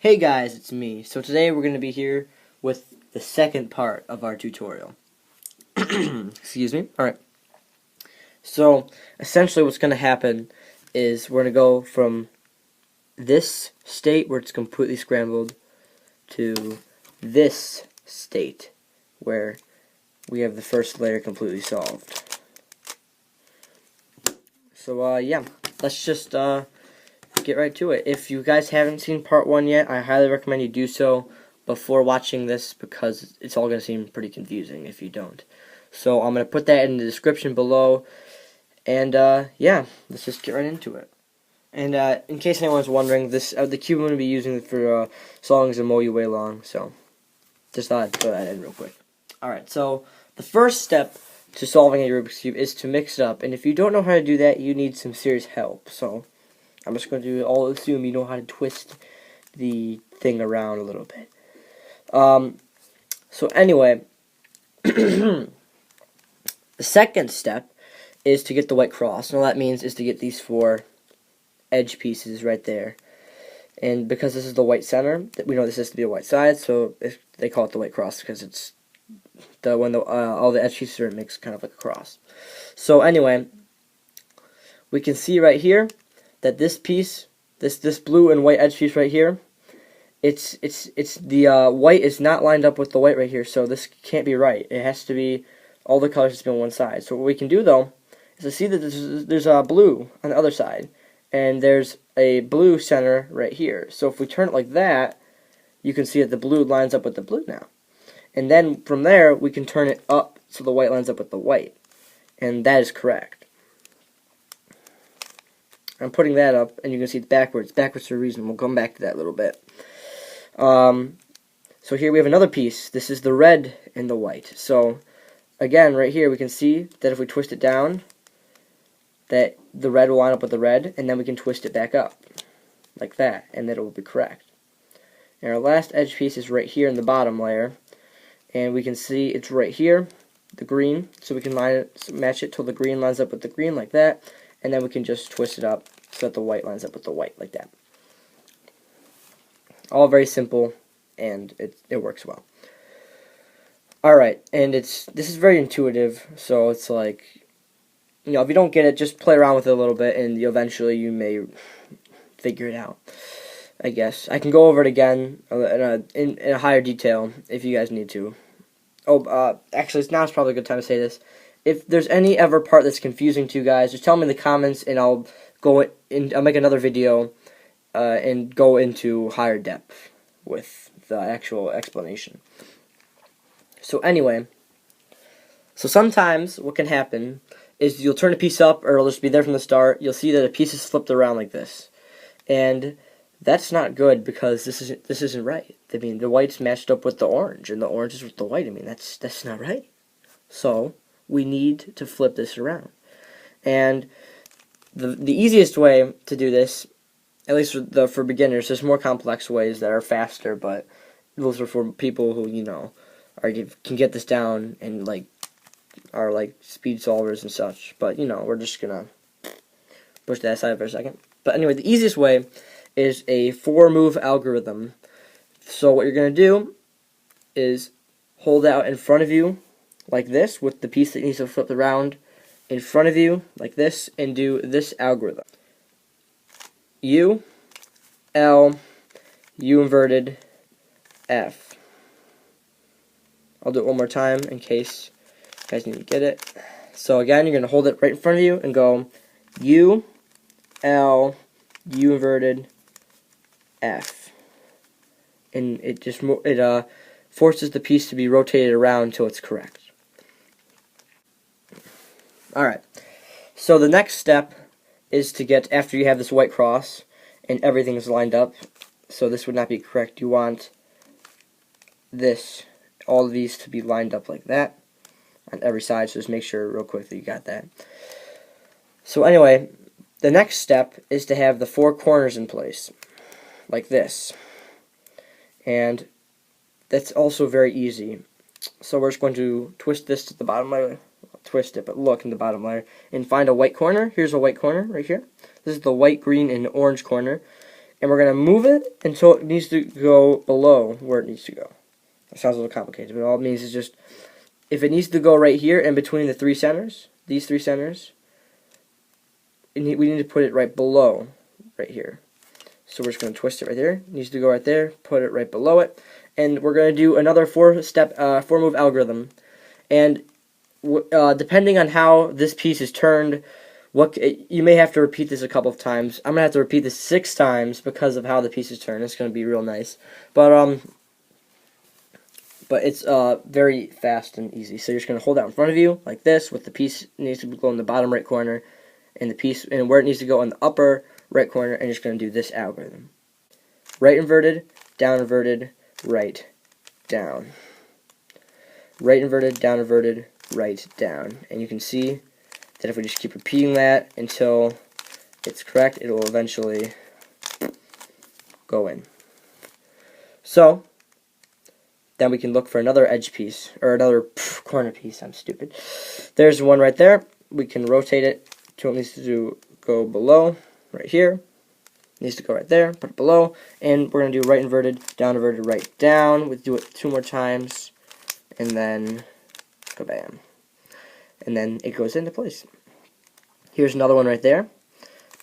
Hey guys, it's me. So today we're going to be here with the second part of our tutorial. Excuse me. Alright. So essentially what's going to happen is we're going to go from this state where it's completely scrambled to this state where we have the first layer completely solved. So yeah, let's just get right to it. If you guys haven't seen part 1 yet, I highly recommend you do so before watching this because it's all going to seem pretty confusing if you don't. So I'm going to put that in the description below, and yeah, let's just get right into it. And in case anyone's wondering, this the cube I'm going to be using for solving is a Mo Way Long, so just thought I'd throw that in real quick. Alright, so the first step to solving a Rubik's Cube is to mix it up, and if you don't know how to do that, you need some serious help. So I'm just going to assume you know how to twist the thing around a little bit. So anyway, the second step is to get the white cross. And all that means is to get these 4 edge pieces right there. And because this is the white center, we know this has to be a white side, so they call it the white cross because it's when all the edge pieces are mixed, kind of like a cross. So anyway, we can see right here that this piece, this blue and white edge piece right here, it's the white is not lined up with the white right here, so this can't be right. It has to be, all the colors has to be on one side. So what we can do though is to see that there's a blue on the other side, and there's a blue center right here. So if we turn it like that, you can see that the blue lines up with the blue now. And then from there we can turn it up so the white lines up with the white, and that is correct. I'm putting that up, and you can see it's backwards. Backwards for a reason. We'll come back to that a little bit. So here we have another piece. This is the red and the white. So again, right here we can see that if we twist it down, that the red will line up with the red, and then we can twist it back up like that, and that it will be correct. And our last edge piece is right here in the bottom layer, and we can see it's right here, the green. So we can match it till the green lines up with the green like that. And then we can just twist it up so that the white lines up with the white like that. All very simple, and it works well. Alright, and this is very intuitive, so it's like, you know, if you don't get it, just play around with it a little bit, and eventually you may figure it out, I guess. I can go over it again in a higher detail if you guys need to. Actually, now's probably a good time to say this. If there's any ever part that's confusing to you guys, just tell me in the comments, and I'll I'll make another video and go into higher depth with the actual explanation. So anyway, so sometimes what can happen is you'll turn a piece up, or it'll just be there from the start. You'll see that a piece is flipped around like this, and that's not good because this isn't right. I mean, the white's matched up with the orange, and the orange is with the white. I mean, that's not right. So we need to flip this around. And the easiest way to do this, at least for beginners, there's more complex ways that are faster, but those are for people who, you know, can get this down and are like speed solvers and such. But, you know, we're just gonna push that aside for a second. But anyway, the easiest way is a 4-move algorithm. So what you're gonna do is hold out in front of you like this, with the piece that needs to flip around in front of you, like this, and do this algorithm. U, L, U inverted, F. I'll do it one more time in case you guys need to get it. So again, you're going to hold it right in front of you and go U, L, U inverted, F. And it just forces the piece to be rotated around until it's correct. Alright, so the next step is to get, after you have this white cross and everything is lined up, so this would not be correct, you want all of these to be lined up like that on every side, so just make sure real quick that you got that. So anyway, the next step is to have the 4 corners in place, like this, and that's also very easy. So we're just going to twist this to the bottom layer. Twist it, but look in the bottom layer and find a white corner. Here's a white corner right here. This is the white, green, and orange corner. and we're going to move it until it needs to go below where it needs to go. That sounds a little complicated, but all it means is just, if it needs to go right here in between the three centers, these three centers, we need to put it right below, right here. So we're just going to twist it right there. It needs to go right there, put it right below it, and we're going to do another four-move algorithm. And depending on how this piece is turned, you may have to repeat this a couple of times. I'm going to have to repeat this 6 times because of how the piece is turned. It's going to be real nice. But it's very fast and easy. So you're just going to hold it out in front of you like this, with the piece needs to go in the bottom right corner, and the piece and where it needs to go in the upper right corner, and you're just going to do this algorithm. Right inverted, down inverted, right, down. Right inverted, down inverted, right, down. And you can see that if we just keep repeating that until it's correct, it will eventually go in. So then we can look for another edge piece, or another corner piece. I'm stupid. There's one right there. We can rotate it to it needs to go below, right here. It needs to go right there, put it below, and we're going to do right inverted, right down. We do it 2 more times, and then go bam. And then it goes into place. Here's another one right there.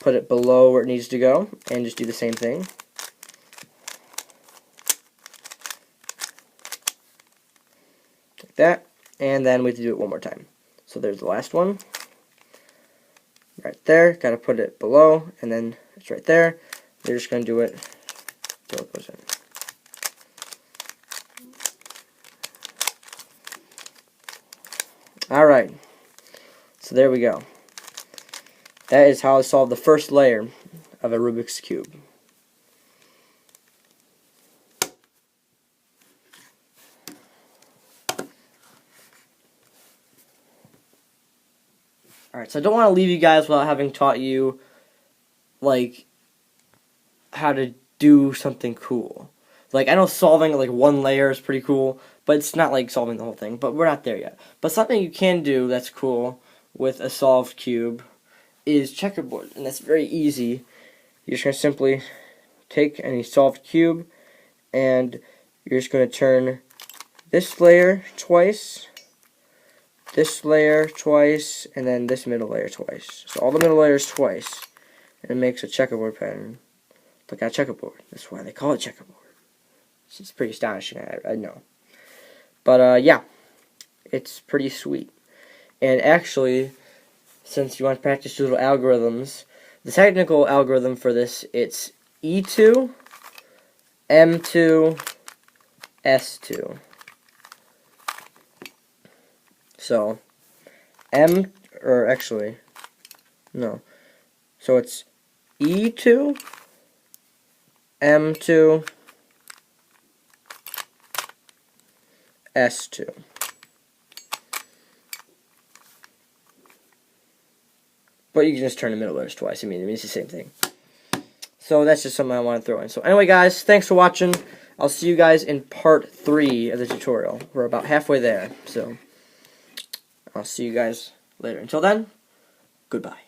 Put it below where it needs to go, and just do the same thing. Like that, and then we have to do it 1 more time. So there's the last one. Right there, got to put it below, and then it's right there. You're just going to do it until it goes in. Alright, so there we go. That is how I solve the first layer of a Rubik's Cube. Alright, so I don't want to leave you guys without having taught you, like, how to do something cool. Like, I know solving, like, 1 layer is pretty cool, but it's not, like, solving the whole thing. But we're not there yet. But something you can do that's cool with a solved cube is checkerboard. And that's very easy. You're just going to simply take any solved cube, and you're just going to turn this layer twice, this layer twice, and then this middle layer twice. So all the middle layers twice, and it makes a checkerboard pattern. Look at checkerboard. That's why they call it checkerboard. It's pretty astonishing, I know. But yeah, it's pretty sweet. And actually, since you want to practice your little algorithms, the technical algorithm for this, it's E2, M2, S2. So, so it's E2, M2, S2. But you can just turn the middle letters twice. I mean, it's the same thing. So that's just something I want to throw in. So anyway, guys, thanks for watching. I'll see you guys in part 3 of the tutorial. We're about halfway there. So I'll see you guys later. Until then, goodbye.